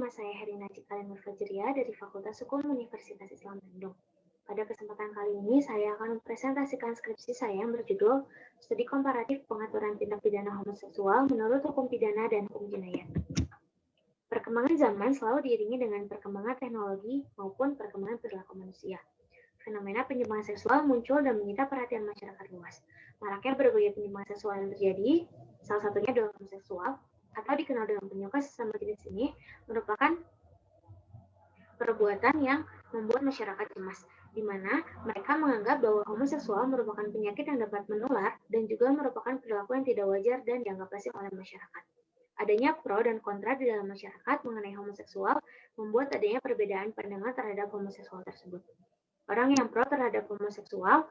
nama saya Herina Cikalenur Fajriya dari Fakultas Hukum Universitas Islam Bandung. Pada kesempatan kali ini, saya akan mempresentasikan skripsi saya yang berjudul Studi Komparatif Pengaturan Tindak Pidana Homoseksual menurut Hukum Pidana dan Hukum Jinayat. Perkembangan zaman selalu diiringi dengan perkembangan teknologi maupun perkembangan perilaku manusia. Fenomena penyimpangan seksual muncul dan menyita perhatian masyarakat luas. Maraknya berbagai penyimpangan seksual yang terjadi, salah satunya adalah homoseksual, atau dikenal dengan penyuka sesama jenis ini, merupakan perbuatan yang membuat masyarakat cemas, di mana mereka menganggap bahwa homoseksual merupakan penyakit yang dapat menular dan juga merupakan perilaku yang tidak wajar dan dianggap lazim oleh masyarakat. Adanya pro dan kontra di dalam masyarakat mengenai homoseksual membuat adanya perbedaan pandangan terhadap homoseksual tersebut. Orang yang pro terhadap homoseksual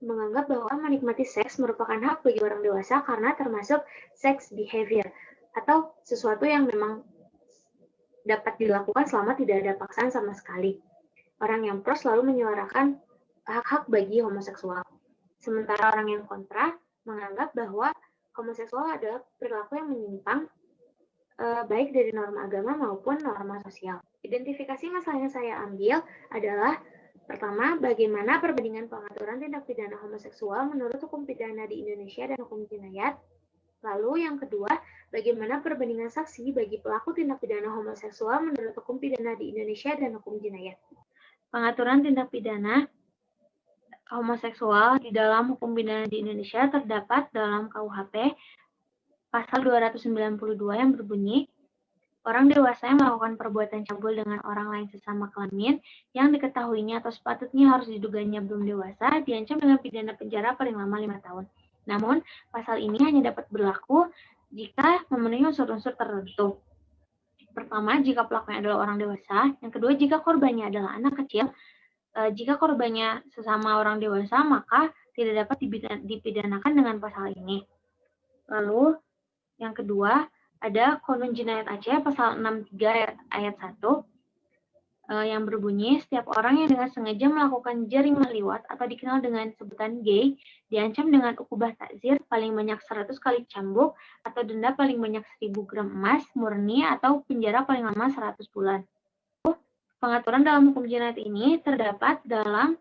menganggap bahwa menikmati seks merupakan hak bagi orang dewasa karena termasuk sex behavior atau sesuatu yang memang dapat dilakukan selama tidak ada paksaan sama sekali. Orang yang pro selalu menyuarakan hak-hak bagi homoseksual. Sementara orang yang kontra menganggap bahwa homoseksual adalah perilaku yang menyimpang baik dari norma agama maupun norma sosial. Identifikasi masalah yang saya ambil adalah pertama, bagaimana perbandingan pengaturan tindak pidana homoseksual menurut hukum pidana di Indonesia dan hukum jinayat. Lalu yang kedua, bagaimana perbandingan saksi bagi pelaku tindak pidana homoseksual menurut hukum pidana di Indonesia dan hukum jinayat. Pengaturan tindak pidana homoseksual di dalam hukum pidana di Indonesia terdapat dalam KUHP pasal 292 yang berbunyi, orang dewasa yang melakukan perbuatan cabul dengan orang lain sesama kelamin yang diketahuinya atau sepatutnya harus diduganya belum dewasa diancam dengan pidana penjara paling lama 5 tahun. Namun, pasal ini hanya dapat berlaku jika memenuhi unsur-unsur tertentu. Pertama, jika pelakunya adalah orang dewasa. Yang kedua, jika korbannya adalah anak kecil. Jika korbannya sesama orang dewasa, maka tidak dapat dipidanakan dengan pasal ini. Lalu, yang kedua, ada Konun Jinayat Aceh pasal 63 ayat 1 yang berbunyi, setiap orang yang dengan sengaja melakukan jarimah liwat atau dikenal dengan sebutan gay diancam dengan ukubah takzir paling banyak 100 kali cambuk atau denda paling banyak 1000 gram emas murni atau penjara paling lama 100 bulan. Pengaturan dalam hukum jinayat ini terdapat dalam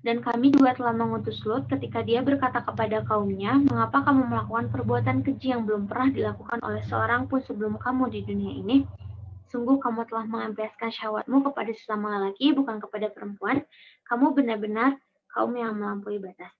dan kami juga telah mengutus Lut ketika dia berkata kepada kaumnya, mengapa kamu melakukan perbuatan keji yang belum pernah dilakukan oleh seorang pun sebelum kamu di dunia ini? Sungguh kamu telah melampiaskan syahwatmu kepada sesama lelaki, bukan kepada perempuan. Kamu benar-benar kaum yang melampaui batas.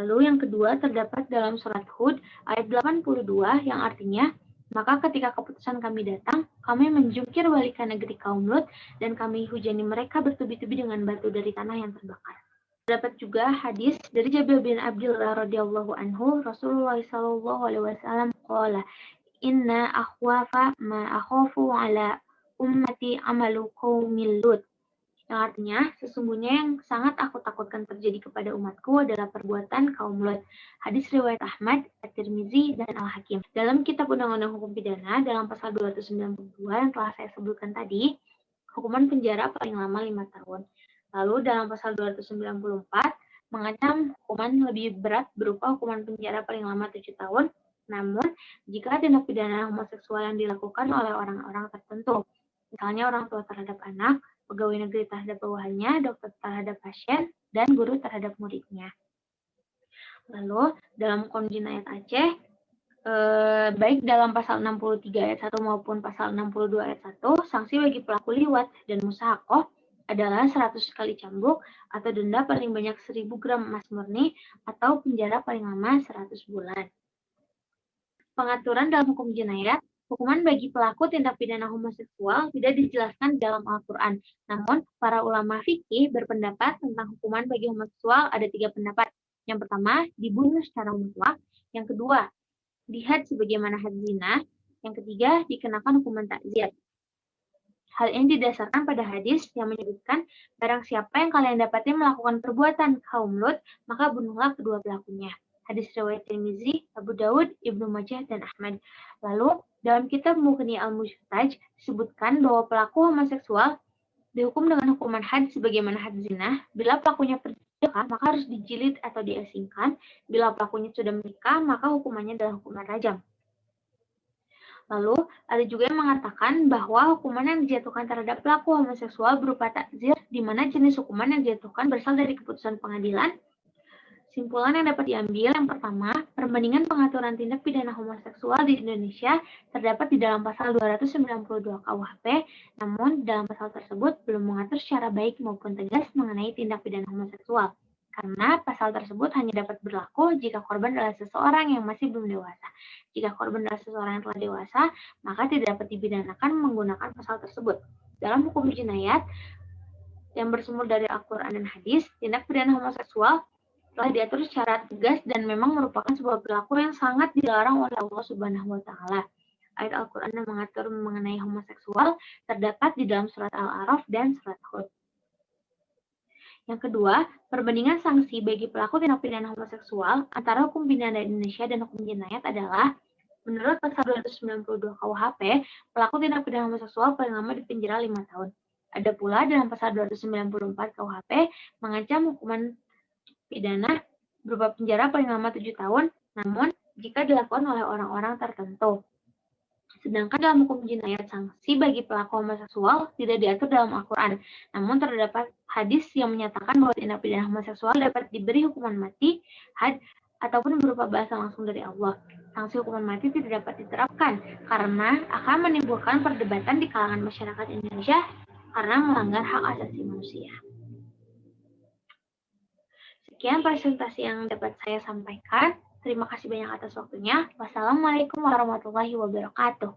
Lalu yang kedua terdapat dalam surat Hud ayat 82 yang artinya, maka ketika keputusan kami datang, kami menjungkir balikan negeri kaum Lut dan kami hujani mereka bertubi-tubi dengan batu dari tanah yang terbakar. Terdapat juga hadis dari Jabir bin Abdullah radhiyallahu anhu, Rasulullah sallallahu alaihi wasallam qala, inna akhwafa ma akhafu ala ummati amalu qaumil Lut. Yang artinya, sesungguhnya yang sangat aku takutkan terjadi kepada umatku adalah perbuatan kaum Lut. Hadis riwayat Ahmad, At-Tirmizi, dan Al-Hakim. Dalam kitab Undang-Undang Hukum Pidana, dalam pasal 292 yang telah saya sebutkan tadi, hukuman penjara paling lama 5 tahun. Lalu dalam pasal 294, mengancam hukuman lebih berat berupa hukuman penjara paling lama 7 tahun, namun jika tindak pidana homoseksual yang dilakukan oleh orang-orang tertentu, misalnya orang tua terhadap anak, pegawai negeri terhadap bawahannya, dokter terhadap pasien, dan guru terhadap muridnya. Lalu, dalam Konun Jinayat Aceh, baik dalam pasal 63 ayat 1 maupun pasal 62 ayat 1, sanksi bagi pelaku liwat dan musahakoh adalah 100 kali cambuk atau denda paling banyak 1000 gram emas murni atau penjara paling lama 100 bulan. Pengaturan dalam hukum jinayat, hukuman bagi pelaku tindak pidana homoseksual tidak dijelaskan dalam Al-Quran. Namun, para ulama fikih berpendapat tentang hukuman bagi homoseksual ada 3 pendapat. Yang pertama, dibunuh secara mutlak. Yang kedua, dihad sebagaimana had zina. Yang ketiga, dikenakan hukuman takzir. Hal ini didasarkan pada hadis yang menyebutkan, barang siapa yang kalian dapati melakukan perbuatan kaum Lut, maka bunuhlah kedua pelakunya. Hadis riwayat Tirmizi, Abu Dawud, Ibnu Majah, dan Ahmad. Lalu, dalam kitab Mughni al-Muhtaj disebutkan bahwa pelaku homoseksual dihukum dengan hukuman had sebagaimana had zina. Bila pelakunya perdana, maka harus dijilid atau diasingkan. Bila pelakunya sudah menikah, maka hukumannya adalah hukuman rajam. Lalu, ada juga yang mengatakan bahwa hukuman yang dijatuhkan terhadap pelaku homoseksual berupa takzir, di mana jenis hukuman yang dijatuhkan berasal dari keputusan pengadilan. Simpulan yang dapat diambil yang pertama, perbandingan pengaturan tindak pidana homoseksual di Indonesia terdapat di dalam pasal 292 KUHP, namun dalam pasal tersebut belum mengatur secara baik maupun tegas mengenai tindak pidana homoseksual. Karena pasal tersebut hanya dapat berlaku jika korban adalah seseorang yang masih belum dewasa. Jika korban adalah seseorang yang telah dewasa, maka tidak dapat dipidanakan menggunakan pasal tersebut. Dalam hukum jinayat yang bersumber dari Al-Quran dan Hadis, tindak pidana homoseksual telah diatur secara tegas dan memang merupakan sebuah perilaku yang sangat dilarang oleh Allah Subhanahu wa taala. Ayat Al-Qur'an yang mengatur mengenai homoseksual terdapat di dalam surat Al-A'raf dan surat Hud. Yang kedua, perbandingan sanksi bagi pelaku tindak pidana homoseksual antara hukum pidana Indonesia dan hukum jinayat adalah menurut pasal 292 KUHP, pelaku tindak pidana homoseksual paling lama dipenjara 5 tahun. Ada pula dalam pasal 294 KUHP mengancam hukuman pidana berupa penjara paling lama 7 tahun, namun jika dilakukan oleh orang-orang tertentu. Sedangkan dalam hukum jinayat, sanksi bagi pelaku homoseksual tidak diatur dalam Al-Quran. Namun terdapat hadis yang menyatakan bahwa tindak pidana homoseksual dapat diberi hukuman mati, ataupun berupa bahasa langsung dari Allah. Sanksi hukuman mati tidak dapat diterapkan karena akan menimbulkan perdebatan di kalangan masyarakat Indonesia karena melanggar hak asasi manusia. Sekian presentasi yang dapat saya sampaikan. Terima kasih banyak atas waktunya. Wassalamualaikum warahmatullahi wabarakatuh.